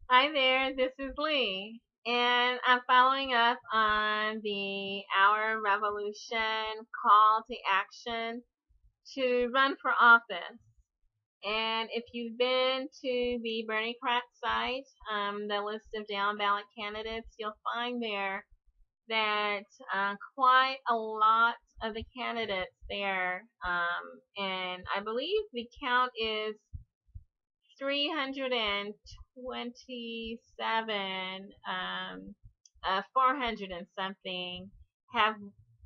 Hi there, this is Lee, and I'm following up on the Our Revolution call to action to run for office. And if you've been to the Bernie Crack site, the list of down ballot candidates, you'll find there that quite a lot of the candidates there, and I believe the count is 327, 400 and something have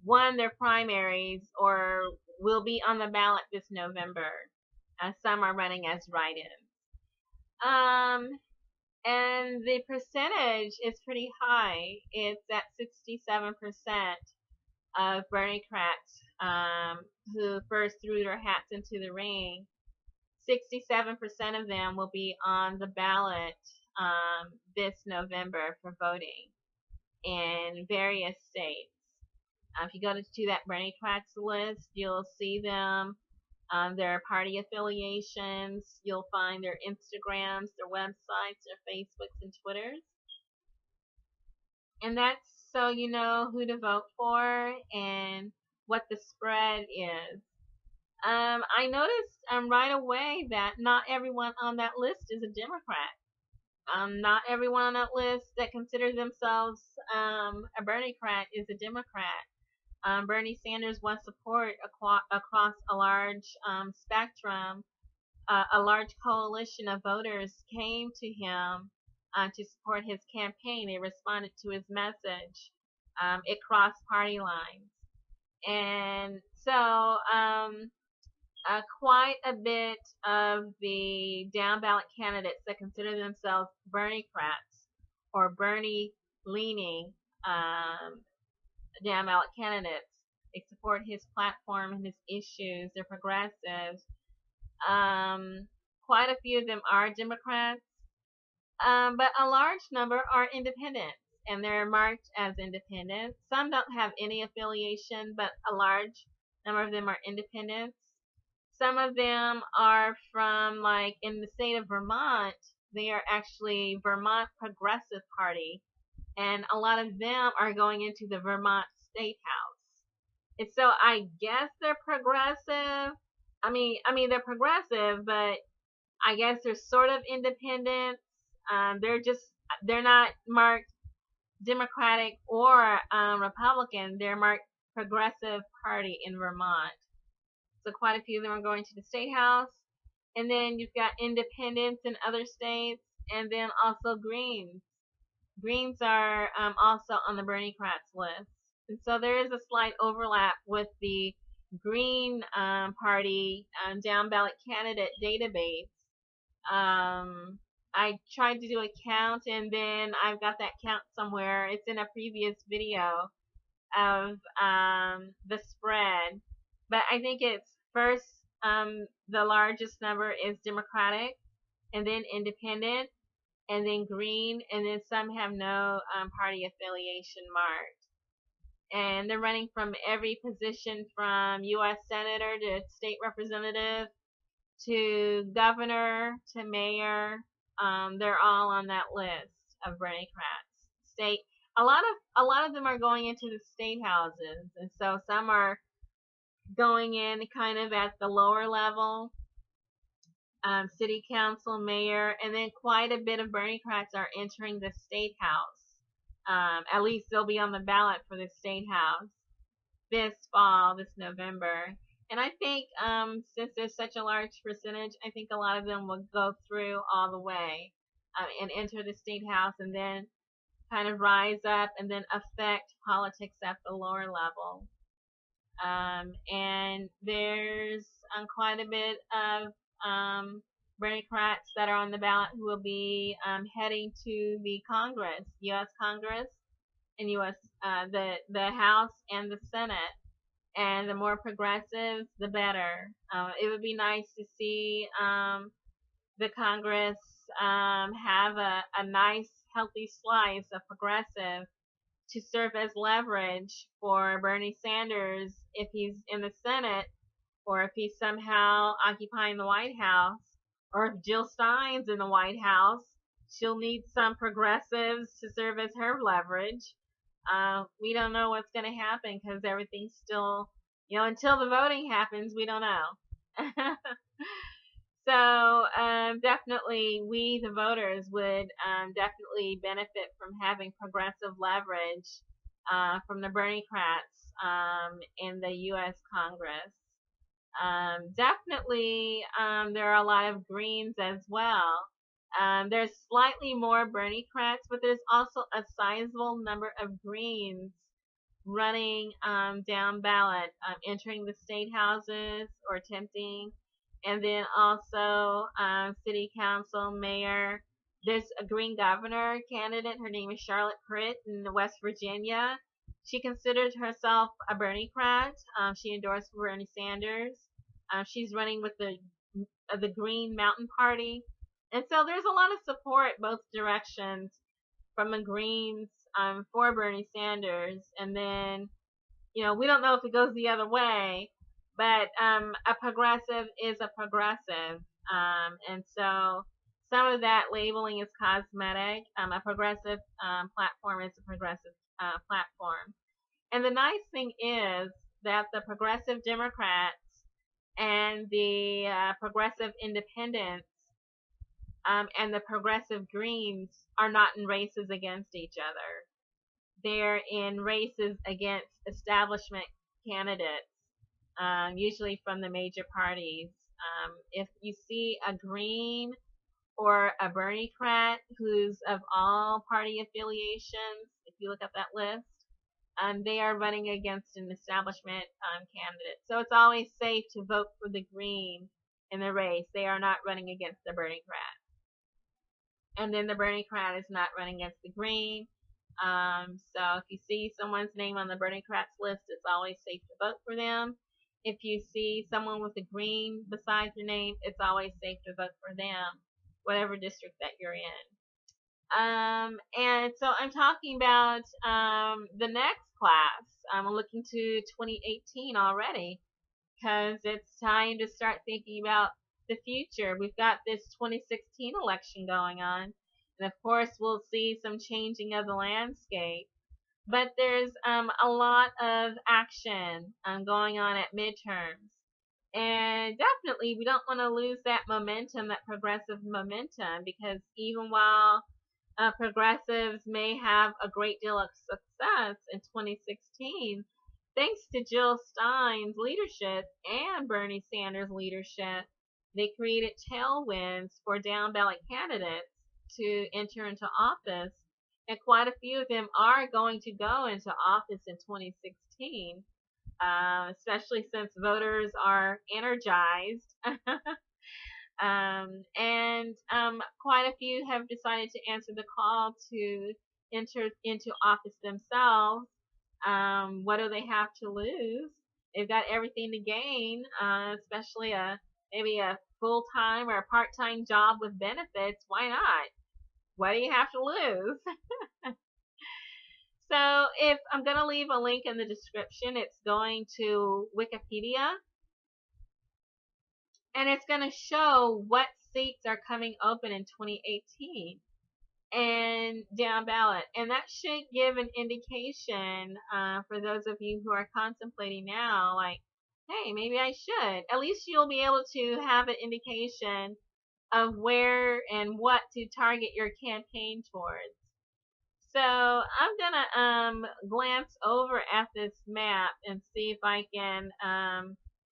won their primaries or will be on the ballot this November. Some are running as write-ins. Um, and the percentage is pretty high. It's at 67% of Berniecrats who first threw their hats into the ring. 67% of them will be on the ballot this November for voting in various states. If you go to that Bernie Cracks list, you'll see them, their party affiliations. You'll find their Instagrams, their websites, their Facebooks, and Twitters. And that's so you know who to vote for and what the spread is. I noticed right away that not everyone on that list is a Democrat. Not everyone on that list that considers themselves a Berniecrat is a Democrat. Bernie Sanders won support across a large spectrum. A large coalition of voters came to him to support his campaign. They responded to his message. It crossed party lines. And so quite a bit of the down ballot candidates that consider themselves Berniecrats or Bernie leaning down ballot candidates. They support his platform and his issues. They're progressives. Quite a few of them are Democrats, but a large number are independents, and they're marked as independents. Some don't have any affiliation, but a large number of them are independents. Some of them are from, like, in the state of Vermont, they are actually Vermont Progressive Party, and a lot of them are going into the Vermont State House. And so I guess they're progressive. They're progressive, but I guess they're sort of independent. They're not marked Democratic or Republican. They're marked Progressive Party in Vermont. So quite a few of them are going to the state house. And then you've got independents in other states, and then also Greens. Greens are also on the Berniecrats list. And so there is a slight overlap with the Green Party down ballot candidate database. I tried to do a count, and then I've got that count somewhere. It's in a previous video of the spread. But I think it's first, the largest number is Democratic, and then Independent, and then Green, and then some have no party affiliation marked. And they're running from every position from U.S. Senator to state representative to governor to mayor. They're all on that list of Berniecrats. State a lot of them are going into the state houses, and so some are going in kind of at the lower level, city council, mayor, and then quite a bit of Berniecrats are entering the state house. At least they'll be on the ballot for the state house this fall, this November. And I think since there's such a large percentage, I think a lot of them will go through all the way and enter the state house and then kind of rise up and then affect politics at the lower level. And there's quite a bit of Democrats that are on the ballot who will be heading to the Congress, U.S. Congress, and U.S. The House and the Senate. And the more progressives, the better. It would be nice to see the Congress have a nice, healthy slice of progressive to serve as leverage for Bernie Sanders if he's in the Senate, or if he's somehow occupying the White House, or if Jill Stein's in the White House, She'll need some progressives to serve as her leverage. We don't know what's going to happen because everything's still, until the voting happens, we don't know. So definitely, we the voters would definitely benefit from having progressive leverage from the Bernie Crats in the U.S. Congress. Definitely, there are a lot of Greens as well. There's slightly more Bernie Crats, but there's also a sizable number of Greens running down ballot, entering the state houses or attempting, and then also city council, mayor. There's a Green governor candidate. Her name is Charlotte Pritt in West Virginia. She considers herself a Bernie Crat. She endorsed Bernie Sanders. She's running with the Green Mountain Party. And so there's a lot of support both directions from the Greens for Bernie Sanders. And then, we don't know if it goes the other way, but a progressive is a progressive. And so some of that labeling is cosmetic. A progressive platform is a progressive platform. And the nice thing is that the progressive Democrats and the progressive independents and the progressive Greens are not in races against each other. They're in races against establishment candidates, usually from the major parties. If you see a Green or a Bernie Crat who's of all party affiliations, if you look at that list, they are running against an establishment candidate. So it's always safe to vote for the Green in the race. They are not running against the Bernie Crat. And then the Bernie Crat is not running against the Green. So if you see someone's name on the Bernie Crats list, it's always safe to vote for them. If you see someone with a Green beside your name, it's always safe to vote for them, whatever district that you're in. And so I'm talking about the next class. I'm looking to 2018 already because it's time to start thinking about the future. We've got this 2016 election going on, and of course we'll see some changing of the landscape. But there's a lot of action going on at midterms. And definitely we don't want to lose that momentum, that progressive momentum, because even while progressives may have a great deal of success in 2016, thanks to Jill Stein's leadership and Bernie Sanders' leadership, they created tailwinds for down ballot candidates to enter into office. And quite a few of them are going to go into office in 2016, especially since voters are energized. And quite a few have decided to answer the call to enter into office themselves. What do they have to lose? They've got everything to gain, especially maybe a full-time or a part-time job with benefits. Why not? What do you have to lose? So if I'm going to leave a link in the description, it's going to Wikipedia. And it's going to show what seats are coming open in 2018 and down ballot. And that should give an indication for those of you who are contemplating now, like, hey, maybe I should. At least you'll be able to have an indication of where and what to target your campaign towards. So I'm going to glance over at this map and see if I can,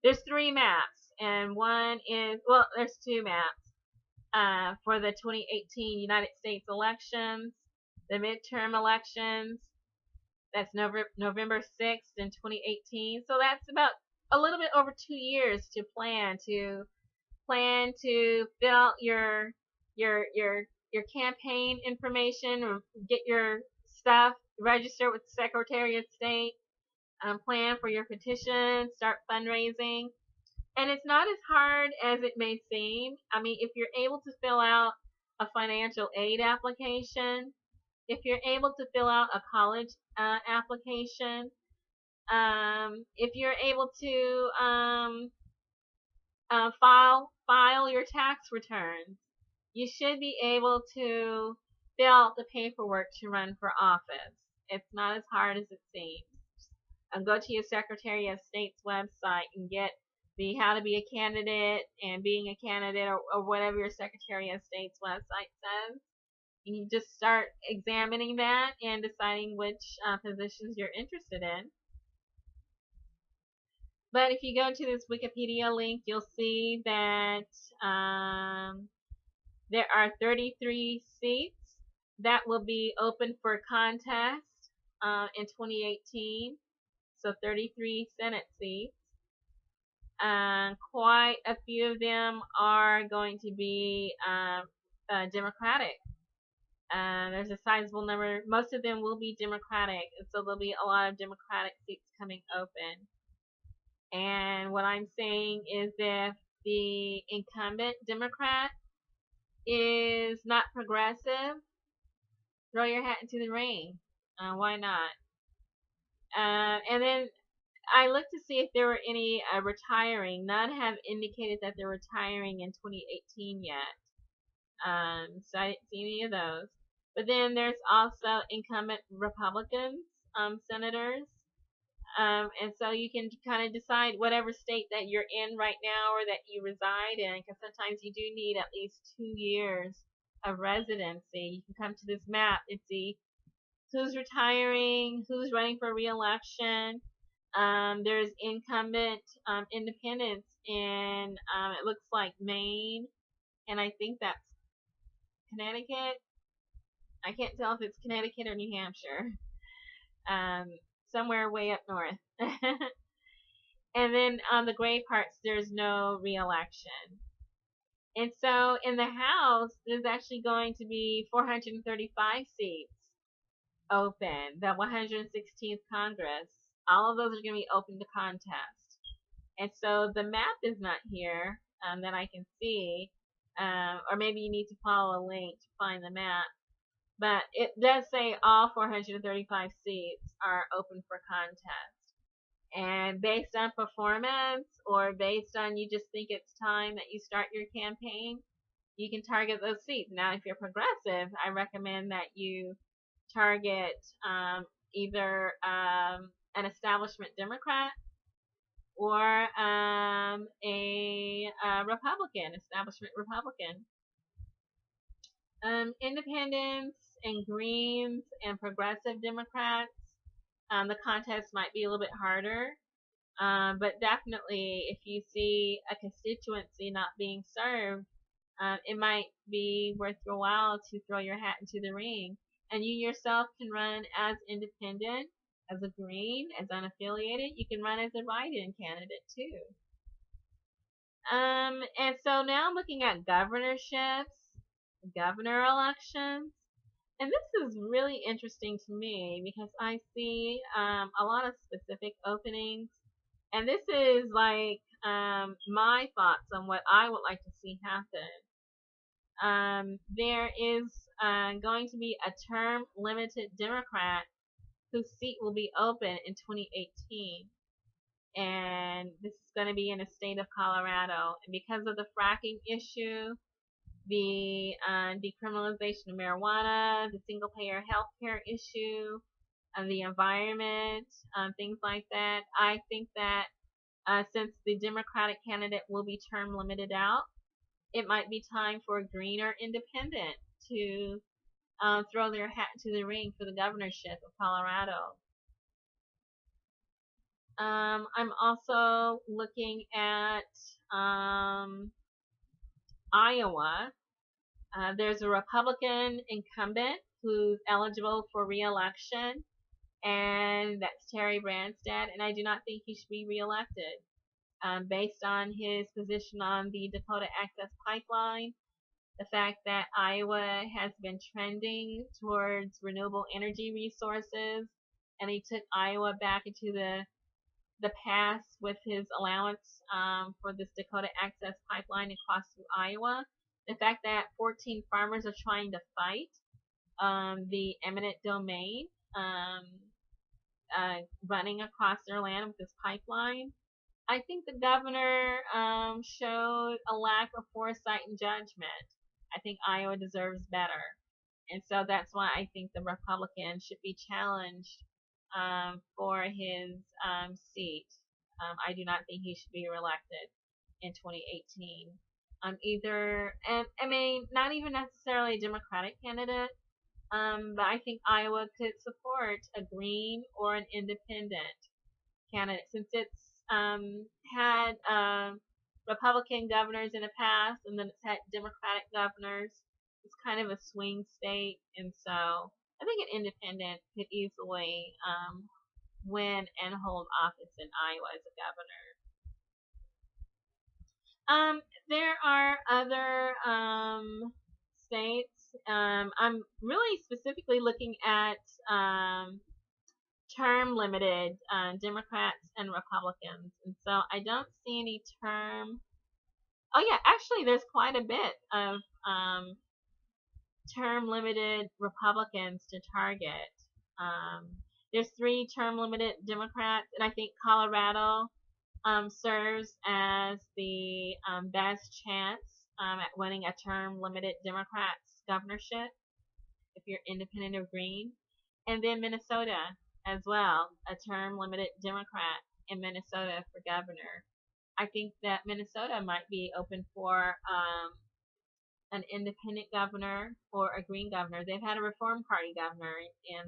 there's 3 maps. And one is, well, there's 2 maps for the 2018 United States elections, the midterm elections. That's November 6th in 2018. So that's about a little bit over 2 years to plan to fill out your campaign information, or get your stuff, register with the Secretary of State, plan for your petition, start fundraising. And it's not as hard as it may seem. I mean, if you're able to fill out a financial aid application, if you're able to fill out a college application, if you're able to file your tax returns, you should be able to fill out the paperwork to run for office. It's not as hard as it seems. Go to your Secretary of State's website and get the how to be a candidate and being a candidate, or whatever your Secretary of State's website says. And you just start examining that and deciding which positions you're interested in. But if you go to this Wikipedia link, you'll see that there are 33 seats that will be open for contest in 2018. So 33 Senate seats. Quite a few of them are going to be Democratic. There's a sizable number. Most of them will be Democratic, and so there'll be a lot of Democratic seats coming open. And what I'm saying is, if the incumbent Democrat is not progressive, throw your hat into the ring. Why not? And then I looked to see if there were any retiring. None have indicated that they're retiring in 2018 yet. So I didn't see any of those. But then there's also incumbent Republicans, senators. And so you can kind of decide whatever state that you're in right now or that you reside in, because sometimes you do need at least 2 years of residency. You can come to this map and see who's retiring, who's running for re-election. There's incumbent independents in, it looks like Maine, and I think that's Connecticut. I can't tell if it's Connecticut or New Hampshire. Somewhere way up north. And then on the gray parts, there's no re-election. And so in the House, there's actually going to be 435 seats open, the 116th Congress. All of those are going to be open to contest. And so the map is not here that I can see, or maybe you need to follow a link to find the map. But it does say all 435 seats are open for contest. And based on performance, or based on you just think it's time that you start your campaign, you can target those seats. Now, if you're progressive, I recommend that you target either an establishment Democrat or a Republican, establishment Republican. Independents and Greens and progressive Democrats, the contest might be a little bit harder. But definitely, if you see a constituency not being served, it might be worth your while to throw your hat into the ring. And you yourself can run as independent, as a Green, as unaffiliated. You can run as a write-in candidate too. And so now I'm looking at governorships, governor elections. And this is really interesting to me because I see a lot of specific openings. And this is like my thoughts on what I would like to see happen. There is going to be a term limited Democrat whose seat will be open in 2018. And this is going to be in the state of Colorado. And because of the fracking issue, the decriminalization of marijuana, the single-payer healthcare issue, the environment, things like that, I think that since the Democratic candidate will be term limited out, it might be time for a Green or Independent to throw their hat into the ring for the governorship of Colorado. I'm also looking at Iowa. There's a Republican incumbent who's eligible for re-election, and that's Terry Branstad, and I do not think he should be re-elected. Based on his position on the Dakota Access Pipeline, the fact that Iowa has been trending towards renewable energy resources, and he took Iowa back into the past with his allowance for this Dakota Access Pipeline across through Iowa. The fact that 14 farmers are trying to fight the eminent domain running across their land with this pipeline. I think the governor showed a lack of foresight and judgment. I think Iowa deserves better. And so that's why I think the Republican should be challenged for his seat. I do not think he should be reelected in 2018. Either, and I mean, not even necessarily a Democratic candidate, but I think Iowa could support a Green or an independent candidate since it's had Republican governors in the past and then it's had Democratic governors. It's kind of a swing state, and so I think an independent could easily win and hold office in Iowa as a governor. There are other states. I'm really specifically looking at term limited Democrats and Republicans, and so I don't see any term. Oh yeah, actually, there's quite a bit of term limited Republicans to target. Um, there's 3 term limited Democrats, and I think Colorado serves as the best chance at winning a term limited Democrats governorship if you're independent or green. And then Minnesota as well, a term limited Democrat in Minnesota for governor. I think that Minnesota might be open for an independent governor or a green governor. They've had a Reform Party governor in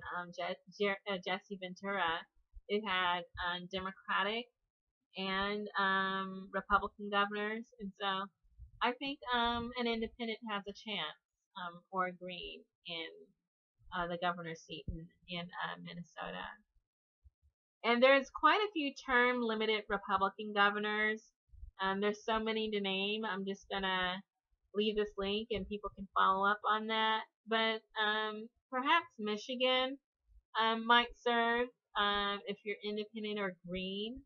Jesse Ventura. They've had Democratic and Republican governors, and so I think an independent has a chance, or a green in the governor's seat in Minnesota. And there's quite a few term limited Republican governors. There's so many to name. I'm just gonna leave this link and people can follow up on that. But perhaps Michigan might serve if you're independent or green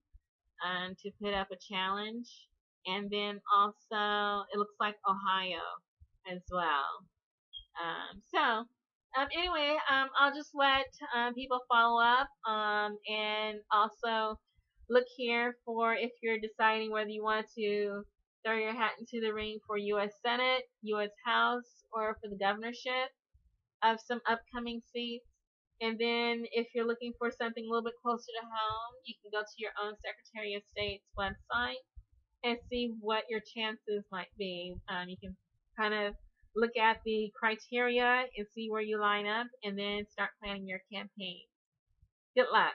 to put up a challenge. And then also, it looks like Ohio as well. Anyway, I'll just let people follow up and also look here for if you're deciding whether you want to throw your hat into the ring for U.S. Senate, U.S. House, or for the governorship of some upcoming seats. And then if you're looking for something a little bit closer to home, you can go to your own Secretary of State's website and see what your chances might be. You can kind of look at the criteria and see where you line up and then start planning your campaign. Good luck.